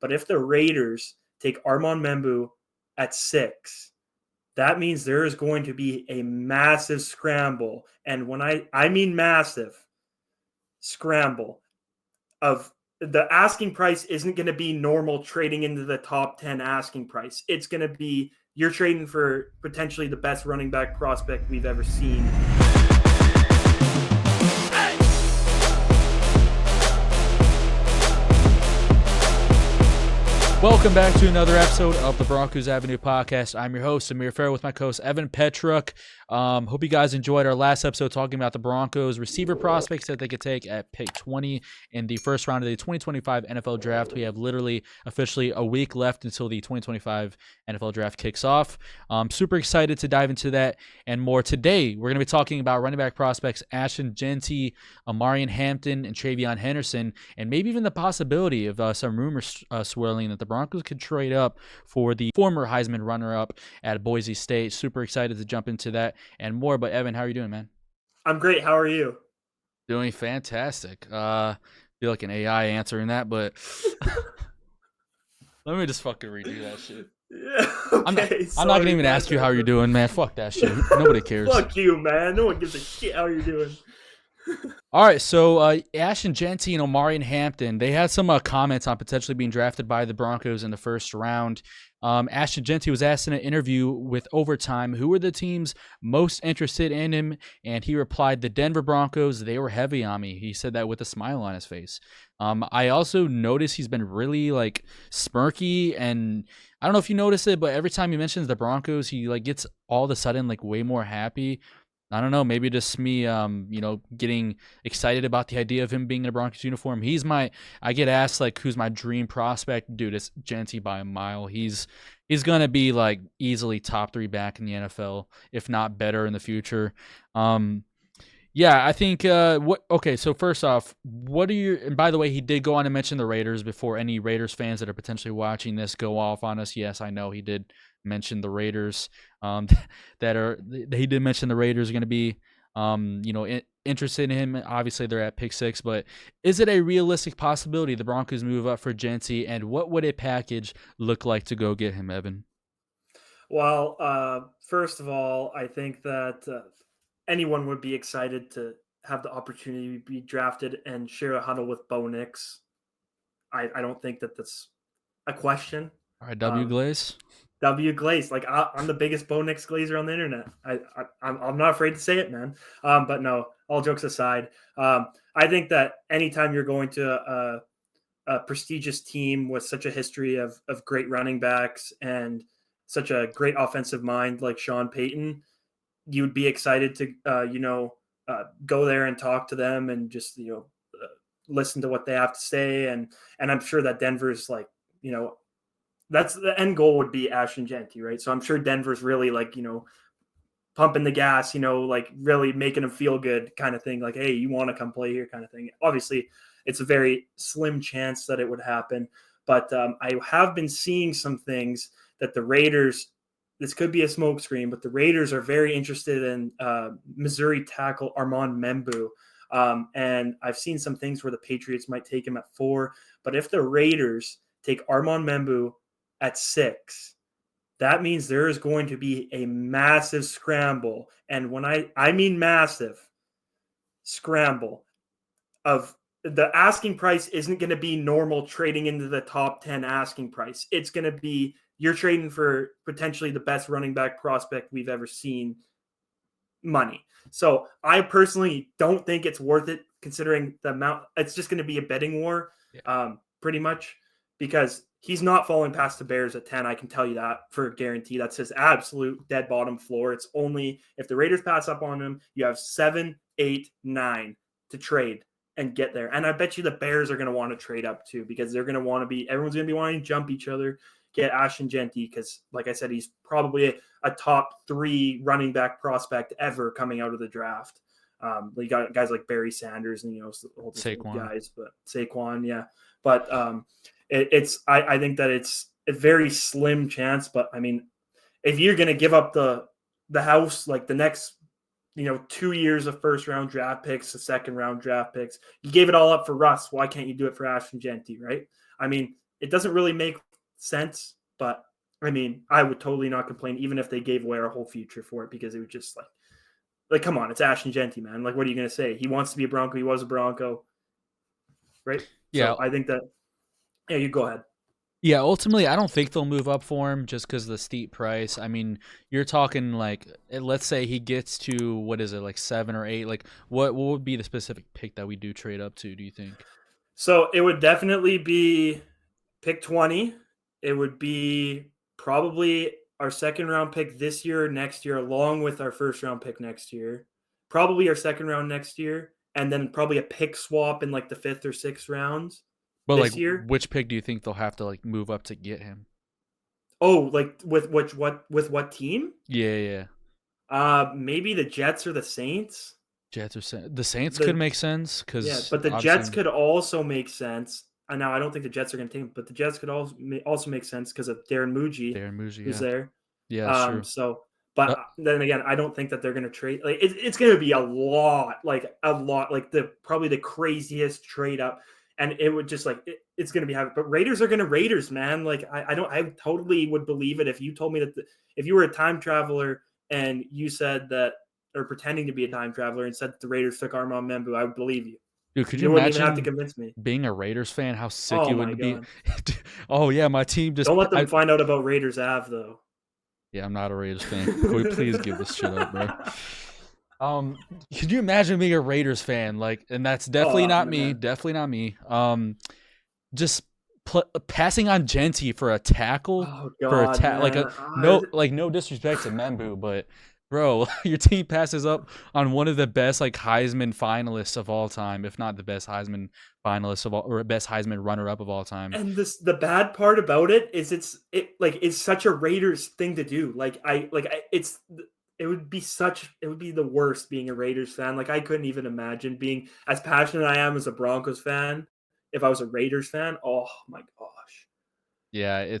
But if the Raiders take Armand Membu at 6, that means there is going to be a massive scramble. And when I mean massive scramble of the asking price isn't going to be normal trading into the top 10 asking price. It's going to be you're trading for potentially the best running back prospect we've ever seen. Welcome back to another episode of the Broncos Avenue podcast. I'm your host, Amir Farrell, with my co-host, Evan Petruk. Hope you guys enjoyed our last episode talking about the Broncos receiver prospects that they could take at pick 20 in the first round of the 2025 NFL Draft. We have literally officially a week left until the 2025 NFL Draft kicks off. Super excited to dive into that and more. Today, we're going to be talking about running back prospects Ashton Jeanty, Omarion, Hampton, and TreVeyon Henderson, and maybe even the possibility of some rumors swirling that the Broncos could trade up for the former Heisman runner-up at Boise State. Super excited to jump into that and more. But Evan, how are you doing, man? I'm great. How are you? Doing fantastic. Feel like an AI answering that, but let me just fucking redo that shit. Yeah, okay, I'm not gonna even ask you how you're doing, man. Fuck that shit. Nobody cares. Fuck you, man. No one gives a shit how you're doing. All right, so Ashton Jeanty and Omarion Hampton, they had some comments on potentially being drafted by the Broncos in the first round. Ashton Jeanty was asked in an interview with Overtime who were the teams most interested in him, and he replied, the Denver Broncos, they were heavy on me. He said that with a smile on his face. I also noticed he's been really smirky, and I don't know if you noticed it, but every time he mentions the Broncos, he gets all of a sudden way more happy. I don't know, maybe just me, getting excited about the idea of him being in a Broncos uniform. I get asked who's my dream prospect. Dude, it's Jeanty by a mile. He's gonna be easily top 3 back in the NFL, if not better in the future. Yeah, I think. Okay, so first off, what are your? And by the way, he did go on to mention the Raiders before any Raiders fans that are potentially watching this go off on us. Yes, I know he did mention the Raiders. He did mention the Raiders are going to be, interested in him. Obviously, they're at pick 6, but is it a realistic possibility the Broncos move up for Jeanty, and what would a package look like to go get him, Evan? Well, first of all, I think that anyone would be excited to have the opportunity to be drafted and share a huddle with Bo Nix. I don't think that that's a question. All right, W. Glaze. W. Glaze. I'm the biggest Bo Nix glazer on the internet. I'm not afraid to say it, man. But no, all jokes aside, I think that anytime you're going to a prestigious team with such a history of great running backs and such a great offensive mind like Sean Payton, you would be excited to, go there and talk to them and just, listen to what they have to say. And I'm sure that Denver's that's the end goal would be Ashton Jeanty, right? So I'm sure Denver's really pumping the gas, really making him feel good kind of thing. Hey, you want to come play here kind of thing. Obviously, it's a very slim chance that it would happen. But I have been seeing some things that the Raiders, this could be a smokescreen, but the Raiders are very interested in Missouri tackle Armand Membu. And I've seen some things where the Patriots might take him at 4. But if the Raiders take Armand Membu at 6, that means there is going to be a massive scramble. And when I mean massive scramble of the asking price isn't going to be normal trading into the top 10 asking price. It's going to be you're trading for potentially the best running back prospect we've ever seen money. So I personally don't think it's worth it considering the amount. It's just going to be a betting war, pretty much, because he's not falling past the Bears at 10. I can tell you that for a guarantee. That's his absolute dead bottom floor. It's only if the Raiders pass up on him, you have 7, 8, 9 to trade and get there. And I bet you the Bears are going to want to trade up too, because they're going to want to be, everyone's going to be wanting to jump each other, get Ashton Jeanty, because like I said, he's probably a top 3 running back prospect ever coming out of the draft. You got guys like Barry Sanders and, all the guys, but Saquon. Yeah. But I think that it's a very slim chance, but I mean, if you're going to give up the house, the next, 2 years of first round draft picks, the second round draft picks, you gave it all up for Russ. Why can't you do it for Ashton Jeanty? Right. I mean, it doesn't really make sense. But I mean, I would totally not complain, even if they gave away our whole future for it, because it was just like, come on, it's Ashton Jeanty, man. Like, what are you gonna say? He wants to be a Bronco. He was a Bronco, right? Yeah. So I think that. Yeah, you go ahead. Yeah, ultimately, I don't think they'll move up for him just because of the steep price. I mean, you're talking like, let's say he gets to, what is it, like 7 or 8? Like, what would be the specific pick that we do trade up to, do you think? So it would definitely be pick 20. It would be probably our second round pick this year or next year, along with our first round pick next year. Probably our second round next year, and then probably a pick swap in like the 5th or 6th rounds But like, this year. which pick do you think they'll have to like move up to get him? Oh, like with what team? Yeah. Maybe the Jets or the Saints. Jets or the Saints could The make sense Yeah, because but the Jets obviously could also make sense. And now I don't think the Jets are going to take him, but the Jets could also make sense because of Darren Muji, Darren Muji, who's yeah. there. Yeah, that's true. So, but then again, I don't think that they're going to trade. Like, it's going to be a lot, like probably the craziest trade up, and it would just like it's going to be happening. But Raiders are going to Raiders, man. Like I totally would believe it if you told me that if you were a time traveler and you said that, or pretending to be a time traveler and said that the Raiders took Armand Membu, I would believe you. Dude, could You you wouldn't even have to imagine convince me. being a Raiders fan? How sick Oh you my would be? god! Oh yeah, my team just. Don't let them find out about Raiders Ave though. Yeah, I'm not a Raiders fan. Can we please give this shit up, bro? Could you imagine being a Raiders fan? Like, and that's definitely not me. Man. Definitely not me. Just passing on Jeanty for a tackle. Oh god, like no disrespect to Membu, but bro, your team passes up on one of the best like Heisman finalists of all time, if not the best Heisman finalist of all, or best Heisman runner-up of all time. And the bad part about it is it's such a Raiders thing to do. It would be the worst being a Raiders fan. Like, I couldn't even imagine being as passionate I am as a Broncos fan if I was a Raiders fan. Oh my gosh. Yeah,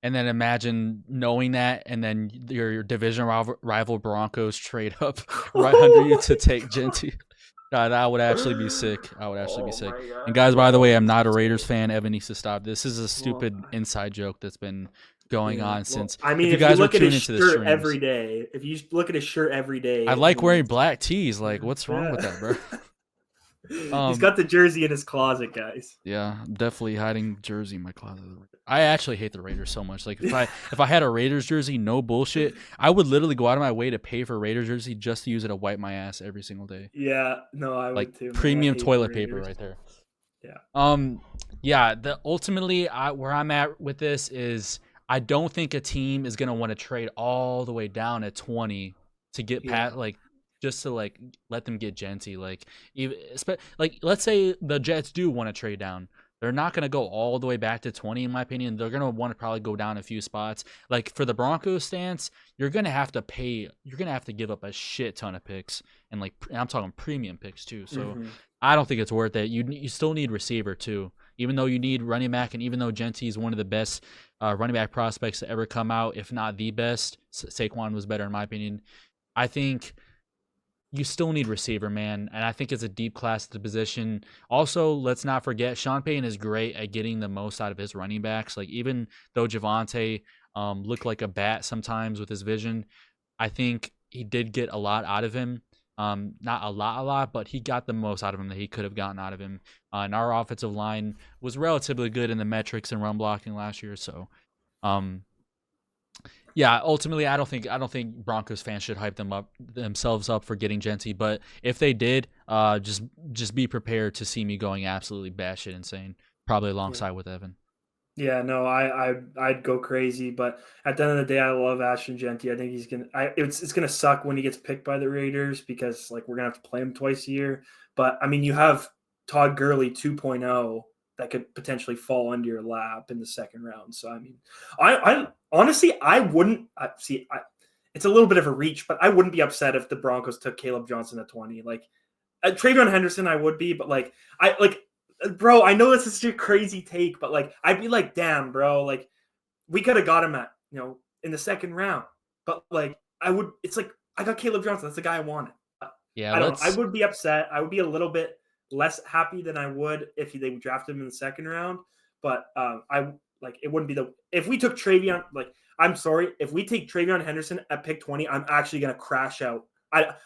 and then imagine knowing that, and then your division rival Broncos trade up right under you to take Jeanty. God, that would actually be sick. I would actually be sick. And guys, by the way, I'm not a Raiders fan. Evan needs to stop. This is a stupid inside joke that's been going on since. I mean, if you guys look were at his tuning into the shirt streams, every day, if you look at his shirt every day, I like wearing black tees. Like, what's wrong with that, bro? He's got the jersey in his closet, guys. Yeah, I'm definitely hiding jersey in my closet. I actually hate the Raiders so much. Like, if I had a Raiders jersey, no bullshit, I would literally go out of my way to pay for a Raiders jersey just to use it to wipe my ass every single day. Yeah, no, I like would too. Premium toilet paper right there. Yeah. Yeah. Ultimately, where I'm at with this is I don't think a team is gonna want to trade all the way down at 20 to get past just to like let them get Jeanty. Like, even let's say the Jets do want to trade down. They're not going to go all the way back to 20, in my opinion. They're going to want to probably go down a few spots. Like, for the Broncos stance, you're going to have to pay. You're going to have to give up a shit ton of picks. And, like, I'm talking premium picks, too. So, I don't think it's worth it. You still need receiver, too. Even though you need running back, and even though Jeanty is one of the best running back prospects to ever come out, if not the best, Saquon was better, in my opinion. I think you still need receiver, man, and I think it's a deep class at the position. Also, let's not forget, Sean Payton is great at getting the most out of his running backs. Like, even though Javonte looked like a bat sometimes with his vision, I think he did get a lot out of him. Not a lot, but he got the most out of him that he could have gotten out of him. And our offensive line was relatively good in the metrics and run blocking last year, so yeah, ultimately, I don't think Broncos fans should hype themselves up for getting Jeanty. But if they did, just be prepared to see me going absolutely batshit insane, probably alongside with Evan. Yeah, no, I'd go crazy, but at the end of the day, I love Ashton Jeanty. I think he's gonna. It's gonna suck when he gets picked by the Raiders because like we're gonna have to play him twice a year. But I mean, you have Todd Gurley 2.0 that could potentially fall into your lap in the second round. So I mean, I honestly I wouldn't see. It's a little bit of a reach, but I wouldn't be upset if the Broncos took Caleb Johnson at 20. Like TreVeyon Henderson, I would be, but bro, I know this is a crazy take, but like I'd be like, damn, bro, like we could have got him at in the second round, but like it's like I got Caleb Johnson. That's the guy I wanted. Yeah, I don't know. I would be upset. I would be a little bit less happy than I would if they drafted him in the second round. but I like it wouldn't be if we took TreVeyon. Like, I'm sorry, if we take TreVeyon Henderson at pick 20, I'm actually gonna crash out.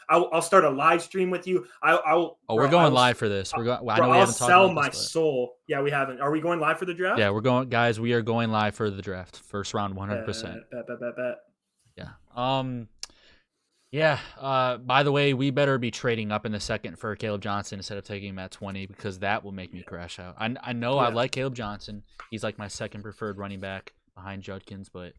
I'll start a live stream with you. Oh, we're going live for this. We're going. I know we I'll haven't talked sell about my this, soul. Yeah, we haven't. Are we going live for the draft? Yeah, we're going, guys. We are going live for the draft, first round, 100%. Bet. Yeah. Yeah. By the way, we better be trading up in the second for Caleb Johnson instead of taking him at 20 because that will make me crash out. I know I like Caleb Johnson. He's like my second preferred running back behind Judkins, but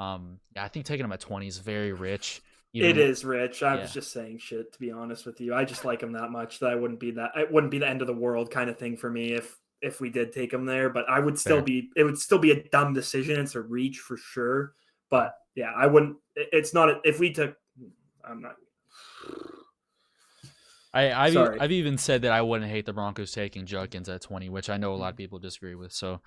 I think taking him at 20 is very rich. It is rich. I was just saying shit, to be honest with you. I just like him that much that it wouldn't be the end of the world kind of thing for me if we did take him there. But it would still be a dumb decision. It's a reach for sure. But yeah, I wouldn't. It's not if we took. I'm not. I've even said that I wouldn't hate the Broncos taking Judkins at 20, which I know a lot of people disagree with. So,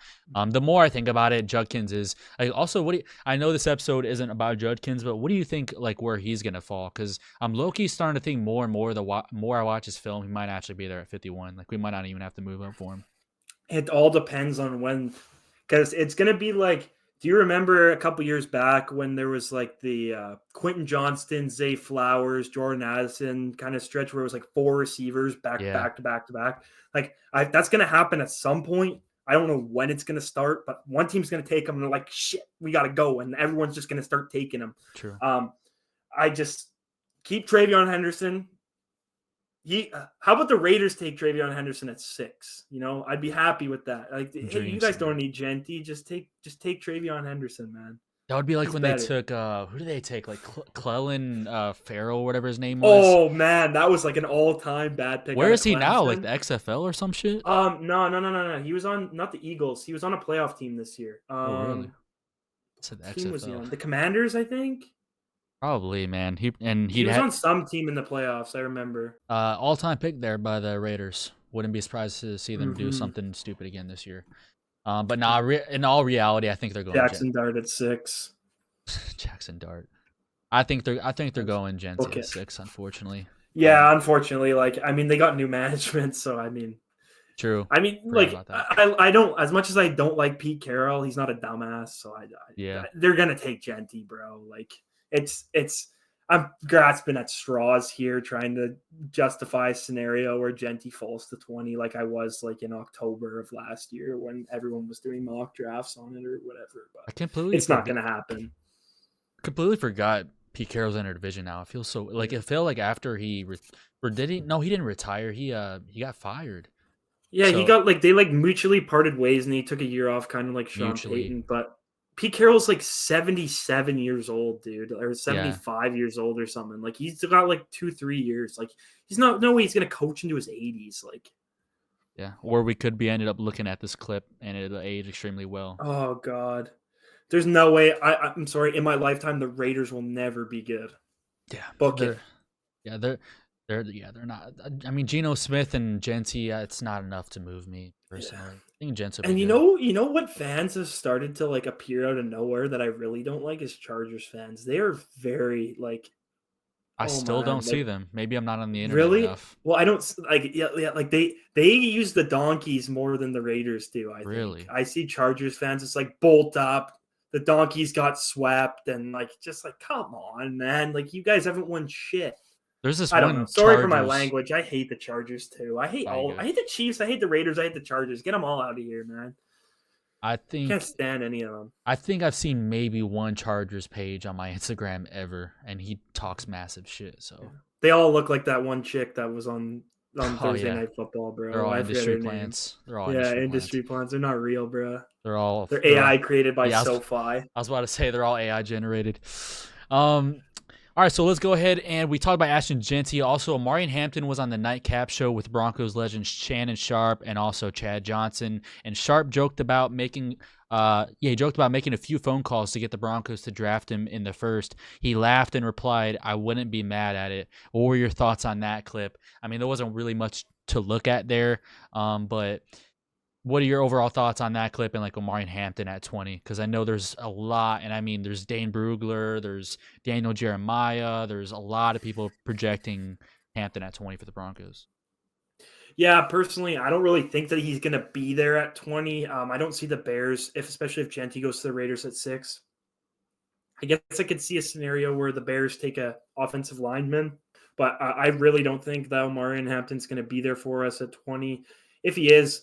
the more I think about it, Judkins is also I know this episode isn't about Judkins, but what do you think like where he's gonna fall? Because I'm low-key starting to think more and more the more I watch his film, he might actually be there at 51. Like we might not even have to move up for him. It all depends on when, because it's gonna be like. Do you remember a couple years back when there was like the Quentin Johnston, Zay Flowers, Jordan Addison kind of stretch where it was like 4 receivers back to back? Like that's going to happen at some point. I don't know when it's going to start, but one team's going to take them and they're like, shit, we got to go. And everyone's just going to start taking them. True. I just keep TreVeyon Henderson. How about the Raiders take TreVeyon Henderson at 6? You know, I'd be happy with that. Like, hey, you guys don't need Jeanty. Just take TreVeyon Henderson, man. That would be like when they took who did they take? Like Clellan Farrell, whatever his name was. Oh man, that was like an all-time bad pick. Where is he now? Like the XFL or some shit? No. He was on not the Eagles. He was on a playoff team this year. Oh really? So the team was he on? The Commanders, I think. Probably, man. He was on some team in the playoffs. I remember. All-time pick there by the Raiders. Wouldn't be surprised to see them do something stupid again this year. But nah, in all reality, I think they're going Jackson Dart at 6. Jackson Dart. I think they're going Jeanty at 6. Unfortunately. Yeah, unfortunately. Like, I mean, they got new management, so I mean. True. I mean, like, I don't. As much as I don't like Pete Carroll, he's not a dumbass. So they're gonna take Jeanty, bro. Like. I'm grasping at straws here, trying to justify a scenario where Jeanty falls to 20, like I was like in October of last year when everyone was doing mock drafts on it or whatever. But it's not going to happen. Completely forgot Pete Carroll's in our division now. I feel so like it felt like after he didn't retire. He got fired. Yeah, so, he got they mutually parted ways and he took a year off, kind of like Sean Payton, but. Pete Carroll's like 77 years old, dude, or 75 years old or something. Like he's got like 2-3 years. Like he's no way he's gonna coach into his 80s. Like, yeah, or we could be ended up looking at this clip and it'll age extremely well. Oh God, there's no way. I'm sorry. In my lifetime, the Raiders will never be good. Yeah, book it. Yeah, they're not. I mean, Geno Smith and Jeanty, it's not enough to move me personally. Yeah. I think Jeanty. And you know what fans have started to like appear out of nowhere that I really don't like is Chargers fans. They are very like. I still don't see them. Maybe I'm not on the internet really enough. Well, I don't like. Yeah. Like they use the donkeys more than the Raiders do. I think. I see Chargers fans. It's like bolt up. The donkeys got swept and like just like come on, man. Like you guys haven't won shit. There's this I don't know. Sorry for my language. I hate the Chargers too. I hate the Chiefs. I hate the Raiders. I hate the Chargers. Get them all out of here, man. I can't stand any of them. I think I've seen maybe one Chargers page on my Instagram ever, and he talks massive shit. So they all look like that one chick that was on Thursday Night Football, bro. They're all industry plants. They're all industry plants. They're not real, bro. They're AI created by SoFi. I was about to say they're all AI generated. All right, so let's go ahead and we talked about Ashton Jeanty. Also, Omarion Hampton was on the Nightcap show with Broncos legends Shannon Sharpe and also Chad Johnson. And Sharpe joked about making a few phone calls to get the Broncos to draft him in the first. He laughed and replied, "I wouldn't be mad at it." What were your thoughts on that clip? I mean, there wasn't really much to look at there, but what are your overall thoughts on that clip and like Omarion Hampton at 20? Because I know there's a lot, and I mean, there's Dane Brugler, there's Daniel Jeremiah, there's a lot of people projecting Hampton at 20 for the Broncos. Yeah, personally, I don't really think that he's going to be there at 20. I don't see the Bears, especially if Jeanty goes to the Raiders at 6. I guess I could see a scenario where the Bears take a offensive lineman, but I really don't think that Omarion Hampton's going to be there for us at 20. If he is,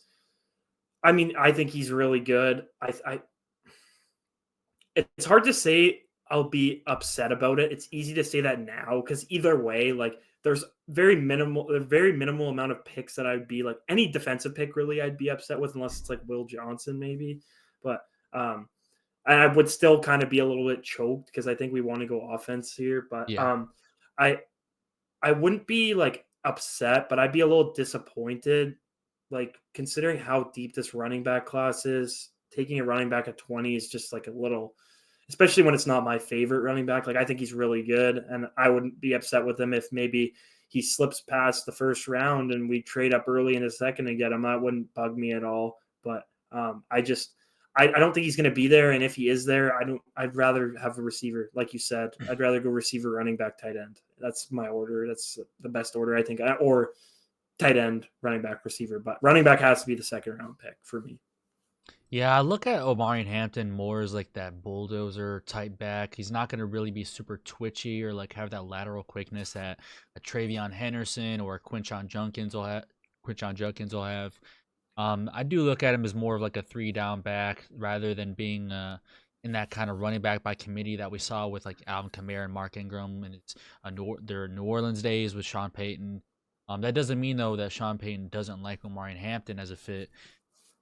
I mean, I think he's really good. It's hard to say I'll be upset about it. It's easy to say that now because either way, like there's very minimal amount of picks that I'd be like any defensive pick really I'd be upset with unless it's like Will Johnson maybe. But and I would still kind of be a little bit choked because I think we want to go offense here. But Yeah. I I wouldn't be like upset, but I'd be a little disappointed, like considering how deep this running back class is. Taking a running back at 20 is just like a little, especially when it's not my favorite running back. Like I think he's really good, and I wouldn't be upset with him if maybe he slips past the first round and we trade up early in the second and get him. That wouldn't bug me at all. But I don't think he's going to be there. And if he is there, I'd rather have a receiver, like you said. I'd rather go receiver, running back, tight end. That's my order. That's the best order I think, or tight end, running back, receiver. But running back has to be the second round pick for me. Yeah, I look at Omarion Hampton more as like that bulldozer type back. He's not going to really be super twitchy or like have that lateral quickness that a TreVeyon Henderson or Quinshon Judkins will have. I do look at him as more of like a 3-down back rather than being in that kind of running back by committee that we saw with like Alvin Kamara and Mark Ingram and it's their New Orleans days with Sean Payton. That doesn't mean though that Sean Payton doesn't like Omarion Hampton as a fit.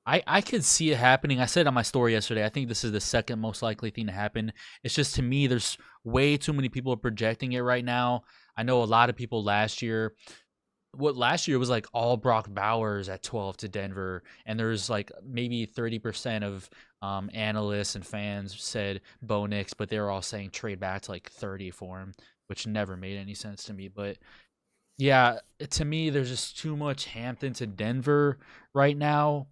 I could see it happening. I said it on my story yesterday. I think this is the second most likely thing to happen. It's just to me, there's way too many people projecting it right now. I know a lot of people last year was like all Brock Bowers at 12 to Denver, and there's like maybe 30% of analysts and fans said Bo Nix, but they were all saying trade back to like 30 for him, which never made any sense to me. But yeah, to me, there's just too much Hampton to Denver right now.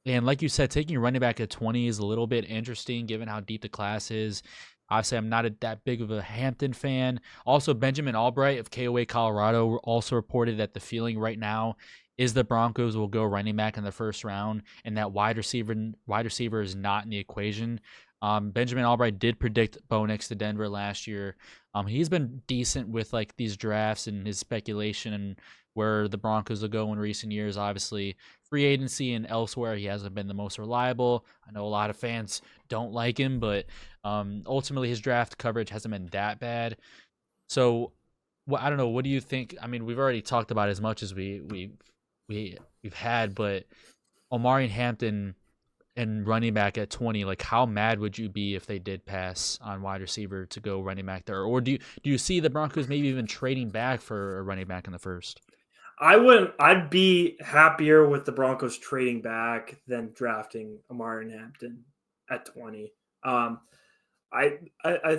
And like you said, taking a running back at 20 is a little bit interesting given how deep the class is. Obviously, I'm not that big of a Hampton fan. Also, Benjamin Albright of KOA Colorado also reported that the feeling right now is the Broncos will go running back in the first round, and that wide receiver is not in the equation. Benjamin Albright did predict Bo Nix to Denver last year. He's been decent with like these drafts and his speculation and where the Broncos will go in recent years. Obviously, free agency and elsewhere, he hasn't been the most reliable. I know a lot of fans don't like him, but ultimately his draft coverage hasn't been that bad. So, I don't know. What do you think? I mean, we've already talked about as much as we've had, but Omarion Hampton and running back at 20, like how mad would you be if they did pass on wide receiver to go running back there? Or do you see the Broncos maybe even trading back for a running back in the first? I'd be happier with the Broncos trading back than drafting Amarion Hampton at 20. I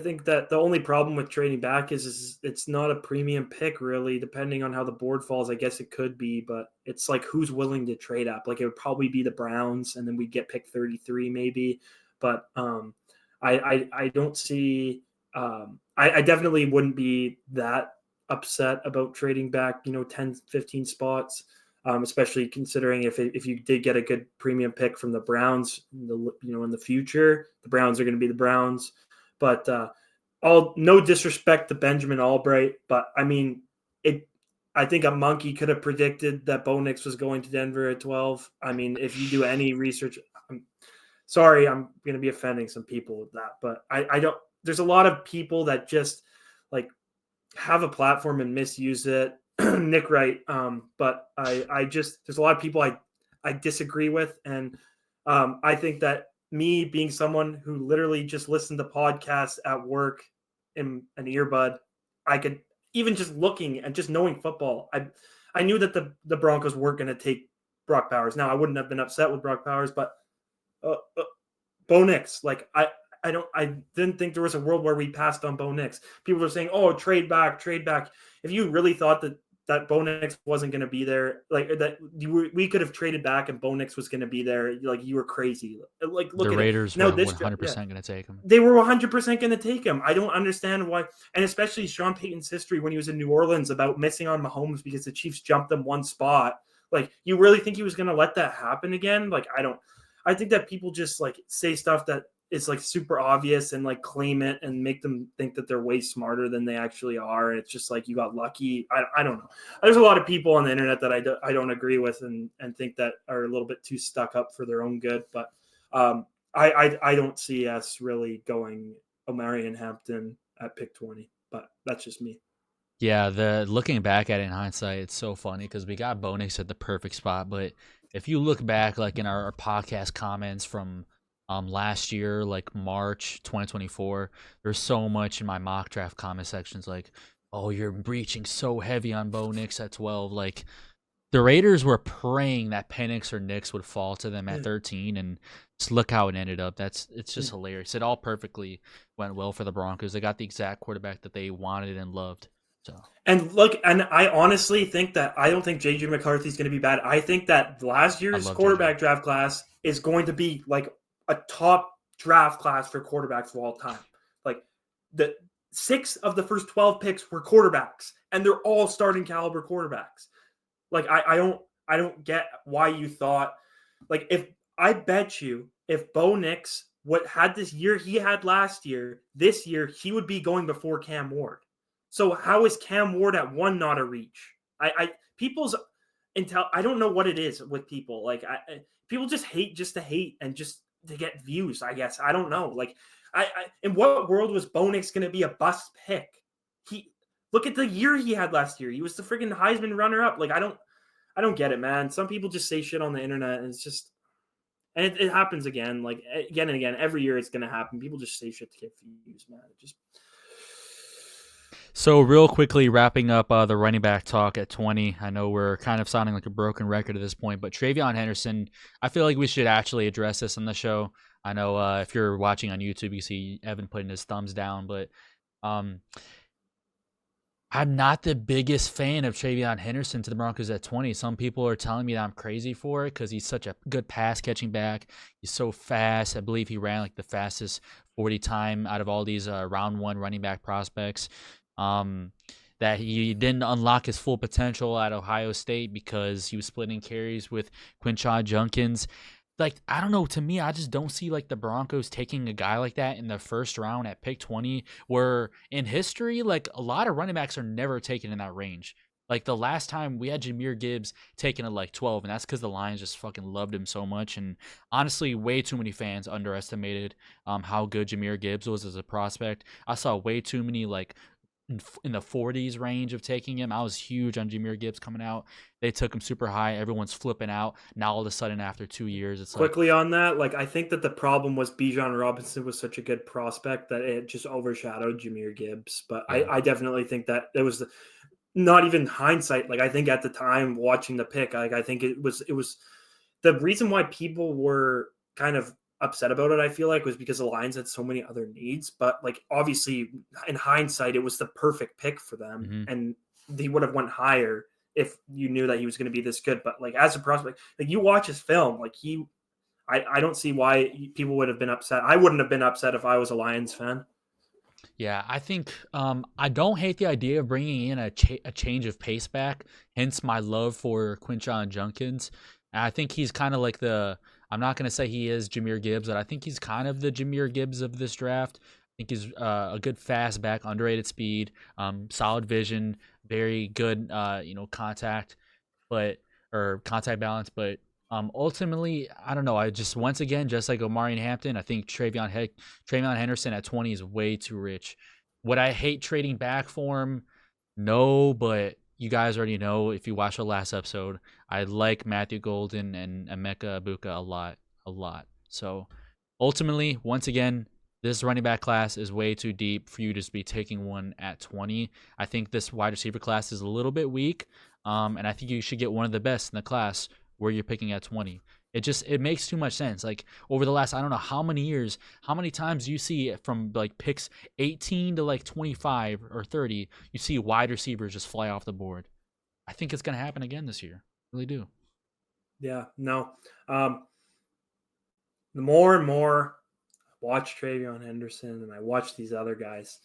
think that the only problem with trading back is it's not a premium pick really. Depending on how the board falls, I guess it could be, but it's like who's willing to trade up. Like it would probably be the Browns, and then we get pick 33 maybe. But I don't see. I definitely wouldn't be that upset about trading back, 10, 15 spots, especially considering if you did get a good premium pick from the Browns, in the future, the Browns are going to be the Browns. But no disrespect to Benjamin Albright, but I mean, I think a monkey could have predicted that Bo Nix was going to Denver at 12. I mean, if you do any research, I'm sorry, I'm going to be offending some people with that, but I don't. There's a lot of people that just like have a platform and misuse it. Nick Wright. But I just there's a lot of people I disagree with, and I think that me being someone who literally just listened to podcasts at work in an earbud, I could even just looking and just knowing football, I knew that the Broncos weren't going to take Brock Bowers. Now I wouldn't have been upset with Brock Bowers, but Bo Nix, like I didn't think there was a world where we passed on Bo Nix. People are saying, "Oh, trade back." If you really thought that Bo Nix wasn't going to be there, like that, we could have traded back and Bo Nix was going to be there. Like you were crazy. Like look The at Raiders it. No, were this 100% going to take him. they were 100% going to take him. I don't understand why, and especially Sean Payton's history when he was in New Orleans about missing on Mahomes because the Chiefs jumped them one spot. Like, you really think he was going to let that happen again? Like, I think that people just like say stuff that is like super obvious and like claim it and make them think that they're way smarter than they actually are. And it's just like, you got lucky. I don't know. There's a lot of people on the internet that I don't agree with and think that are a little bit too stuck up for their own good. But I don't see us really going Omarion Hampton at pick 20, but that's just me. Yeah, looking back at it in hindsight, it's so funny because we got Bo Nix at the perfect spot. But if you look back, like in our podcast comments from last year, like March 2024, there's so much in my mock draft comment sections like, "Oh, you're breaching so heavy on Bo Nix at 12." Like the Raiders were praying that Penix or Nix would fall to them at 13, and just look how it ended up. It's just hilarious. It all perfectly went well for the Broncos. They got the exact quarterback that they wanted and loved. So. And look, and I honestly think that I don't think JJ McCarthy is going to be bad. I think that last year's quarterback draft class is going to be like a top draft class for quarterbacks of all time. Like the 6 of the first 12 picks were quarterbacks, and they're all starting caliber quarterbacks. Like I don't get why you thought, like, if Bo Nix had this year he had last year, this year he would be going before Cam Ward. So how is Cam Ward at 1 not a reach? People's intel. I don't know what it is with people. Like people just hate just to hate and just to get views. I guess I don't know. Like in what world was Bo Nix going to be a bust pick? Look at the year he had last year. He was the freaking Heisman runner up. Like I don't get it, man. Some people just say shit on the internet, and it's just, and it happens again, like again and again. Every year it's going to happen. People just say shit to get views, man. It just. So real quickly, wrapping up the running back talk at 20. I know we're kind of sounding like a broken record at this point, but TreVeyon Henderson, I feel like we should actually address this on the show. I know if you're watching on YouTube, you see Evan putting his thumbs down, but I'm not the biggest fan of TreVeyon Henderson to the Broncos at 20. Some people are telling me that I'm crazy for it because he's such a good pass-catching back. He's so fast. I believe he ran like the fastest 40 time out of all these round 1 running back prospects. That he didn't unlock his full potential at Ohio State because he was splitting carries with Quinshon Judkins. Like, I don't know, to me, I just don't see like the Broncos taking a guy like that in the first round at pick 20, where in history, like a lot of running backs are never taken in that range. Like the last time we had Jahmyr Gibbs taken at like 12, and that's because the Lions just fucking loved him so much. And honestly, way too many fans underestimated how good Jahmyr Gibbs was as a prospect. I saw way too many like in the 40s range of taking him. I was huge on Jahmyr Gibbs coming out. They took him super high. Everyone's flipping out. Now all of a sudden, after 2 years, it's quickly on that. Like I think that the problem was Bijan Robinson was such a good prospect that it just overshadowed Jahmyr Gibbs. But yeah. I definitely think that it was not even hindsight. Like I think at the time watching the pick, like I think it was the reason why people were kind of upset about it, I feel like, was because the Lions had so many other needs. But like obviously in hindsight, it was the perfect pick for them, and they would have went higher if you knew that he was going to be this good. But like as a prospect, like you watch his film, like I don't see why people would have been upset. I wouldn't have been upset if I was a Lions fan. Yeah, I think I don't hate the idea of bringing in a change of pace back, hence my love for Quinshon Judkins. And I think he's kind of like I'm not going to say he is Jahmyr Gibbs, but I think he's kind of the Jahmyr Gibbs of this draft. I think he's a good fast back, underrated speed, solid vision, very good, contact balance. But ultimately, I don't know. I just, once again, just like Omarion Hampton, I think TreVeyon Henderson at 20 is way too rich. Would I hate trading back for him? No, but you guys already know if you watched the last episode, I like Matthew Golden and Emeka Egbuka a lot. So ultimately, once again, this running back class is way too deep for you to just be taking one at 20. I think this wide receiver class is a little bit weak, and I think you should get one of the best in the class where you're picking at 20. It makes too much sense. Like over the last, I don't know how many years, how many times you see from like picks 18 to like 25 or 30, you see wide receivers just fly off the board. I think it's going to happen again this year. I really do. Yeah, no. The more and more I watch TreVeyon Henderson and I watch these other guys,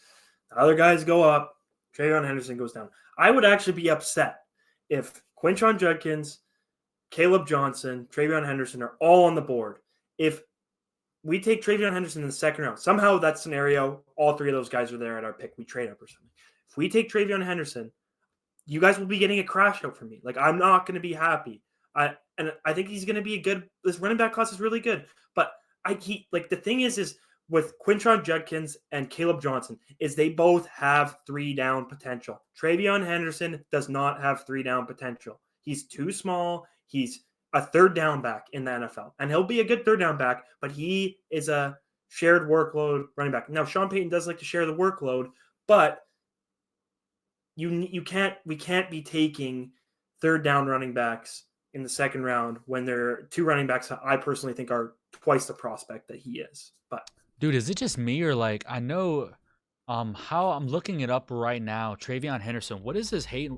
the other guys go up, TreVeyon Henderson goes down. I would actually be upset if Quinshon Judkins Caleb Johnson, TreVeyon Henderson are all on the board. If we take TreVeyon Henderson in the second round, somehow that scenario, all three of those guys are there at our pick. We trade up or something. If we take TreVeyon Henderson, you guys will be getting a crash out from me. Like, I'm not going to be happy. I think he's going to be a good. This running back class is really good, but the thing is with Quinshon Judkins and Caleb Johnson is they both have 3-down potential. TreVeyon Henderson does not have 3-down potential. He's too small. He's a third down back in the NFL, and he'll be a good third down back, but he is a shared workload running back. Now, Sean Payton does like to share the workload, but we can't be taking third down running backs in the second round when there are two running backs that I personally think are twice the prospect that he is. But dude, is it just me or like I know how I'm looking it up right now? TreVeyon Henderson, what is his height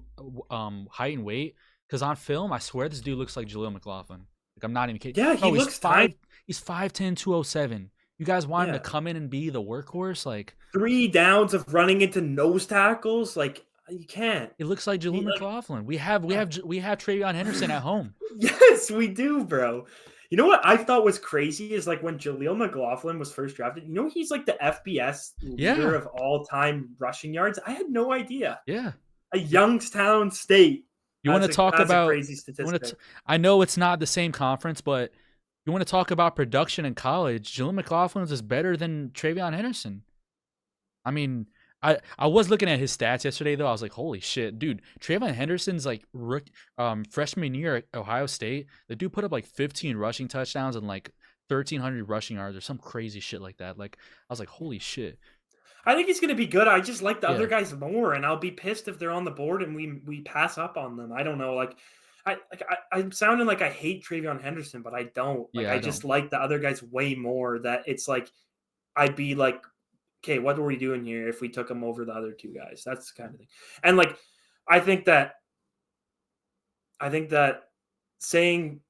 and weight? Because on film, I swear this dude looks like Jaleel McLaughlin. Like, I'm not even kidding. Yeah, he looks five. He's 5'10", 207. You guys want him to come in and be the workhorse? Like 3 downs of running into nose tackles, like you can't. It looks like Jaleel McLaughlin. We have TreVeyon Henderson at home. Yes, we do, bro. You know what I thought was crazy is like when Jaleel McLaughlin was first drafted, he's like the FBS leader of all time rushing yards. I had no idea. Yeah. A Youngstown State. You want to talk about a crazy statistic. I know it's not the same conference, but you want to talk about production in college. Jaleel McLaughlin is better than TreVeyon Henderson. I mean, I was looking at his stats yesterday, though. I was like, holy shit, dude. TreVeyon Henderson's like freshman year at Ohio State. The dude put up like 15 rushing touchdowns and like 1,300 rushing yards or some crazy shit like that. Like, I was like, holy shit. I think he's going to be good. I just like the other guys more, and I'll be pissed if they're on the board and we pass up on them. I don't know. Like, I'm sounding like I hate TreVeyon Henderson, but I don't. Like, I just like the other guys way more. That it's like I'd be like, okay, what were we doing here if we took him over the other two guys? That's the kind of thing. And like, I think that saying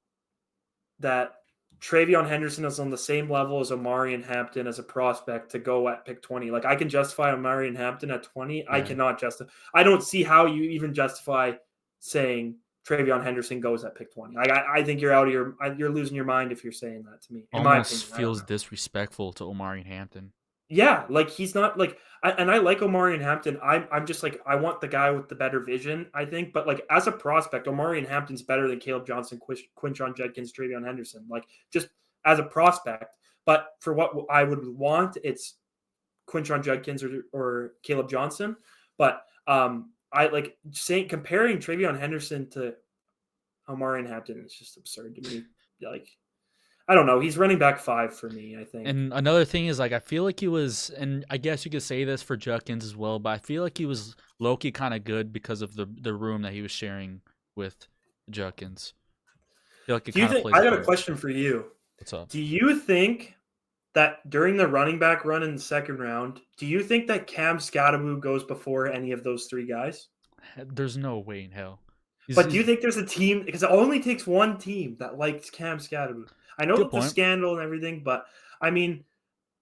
that TreVeyon Henderson is on the same level as Omarion Hampton as a prospect to go at pick 20. Like, I can justify Omarion Hampton at 20. Yeah. I cannot justify. I don't see how you even justify saying TreVeyon Henderson goes at pick 20. Like, I think you're out of you're losing your mind if you're saying that to me. Almost feels disrespectful to Omarion Hampton. Yeah, like he's not like, and I like Omarion Hampton. I'm just like, I want the guy with the better vision, I think. But like as a prospect, Omarion Hampton's better than Caleb Johnson, Quinshon Judkins, TreVeyon Henderson. Like just as a prospect. But for what I would want, it's Quinshon Judkins or Caleb Johnson. But I like comparing TreVeyon Henderson to Omarion Hampton is just absurd to me. Like, I don't know. He's running back 5 for me, I think. And another thing is, like, I feel like he was, and I guess you could say this for Judkins as well, but I feel like he was low-key kind of good because of the room that he was sharing with Judkins. I feel like I got a question for you. What's up? Do you think that during the running back run in the second round, do you think that Cam Scatteroo goes before any of those 3 guys? There's no way in hell. But do you think there's a team, because it only takes one team that likes Cam Scatteroo? I know the scandal and everything, but I mean,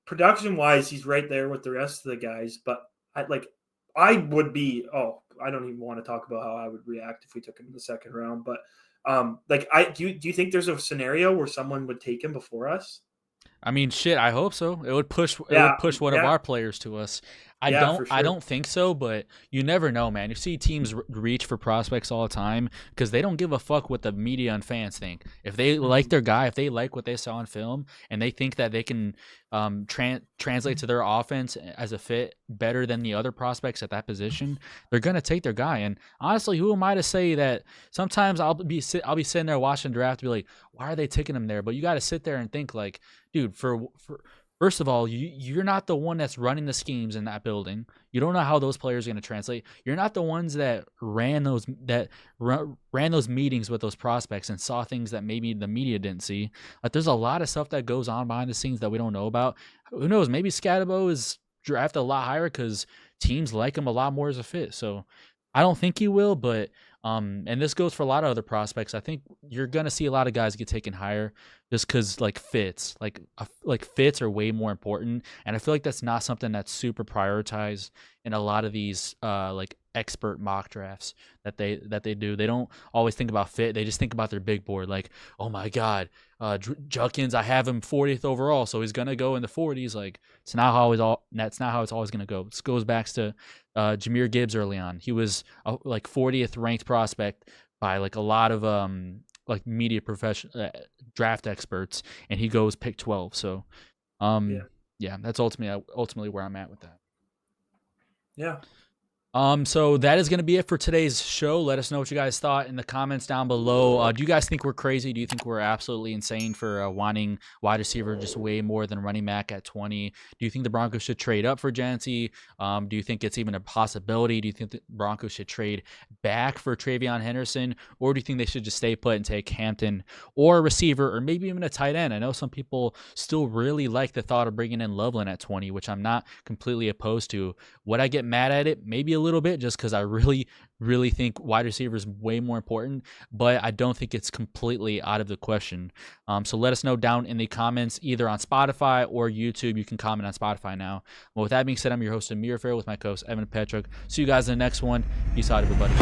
production-wise, he's right there with the rest of the guys. But I would be. Oh, I don't even want to talk about how I would react if we took him in the second round. But do you think there's a scenario where someone would take him before us? I mean, shit. I hope so. It would push. It would push one of our players to us. I don't think so, but you never know, man. You see teams reach for prospects all the time because they don't give a fuck what the media and fans think. If they like their guy, if they like what they saw on film, and they think that they can translate to their offense as a fit better than the other prospects at that position, they're gonna take their guy. And honestly, who am I to say that? Sometimes I'll be sitting there watching the draft, and be like, why are they taking him there? But you got to sit there and think, like, dude, first of all, you're not the one that's running the schemes in that building. You don't know how those players are going to translate. You're not the ones that ran those meetings with those prospects and saw things that maybe the media didn't see. Like, there's a lot of stuff that goes on behind the scenes that we don't know about. Who knows? Maybe Scatterbo is drafted a lot higher because teams like him a lot more as a fit. So I don't think he will, but and this goes for a lot of other prospects. I think you're gonna see a lot of guys get taken higher just because fits are way more important, and I feel like that's not something that's super prioritized in a lot of these expert mock drafts that they do. They don't always think about fit. They just think about their big board. Like, oh my God, Judkins, I have him 40th overall, so he's gonna go in the 40s. Like, that's not how it's always gonna go. This goes back to Jahmyr Gibbs early on. He was like 40th ranked prospect by like a lot of like media draft experts, and he goes pick 12. So yeah, that's ultimately where I'm at with that. Yeah. So that is going to be it for today's show. Let us know what you guys thought in the comments down below. Do you guys think we're crazy? Do you think we're absolutely insane for wanting wide receiver just way more than running back at 20? Do you think the Broncos should trade up for Jeanty? Do you think it's even a possibility? Do you think the Broncos should trade back for TreVeyon Henderson? Or do you think they should just stay put and take Hampton or a receiver or maybe even a tight end? I know some people still really like the thought of bringing in Loveland at 20, which I'm not completely opposed to. Would I get mad at it? Maybe a little bit, just because I really think wide receiver is way more important, but I don't think it's completely out of the question. So let us know down in the comments, either on Spotify or YouTube. You can comment on Spotify now. Well, with that being said, I'm your host Amir Farrell with my co-host Evan Petruk. See you guys in the next one. Peace out, everybody.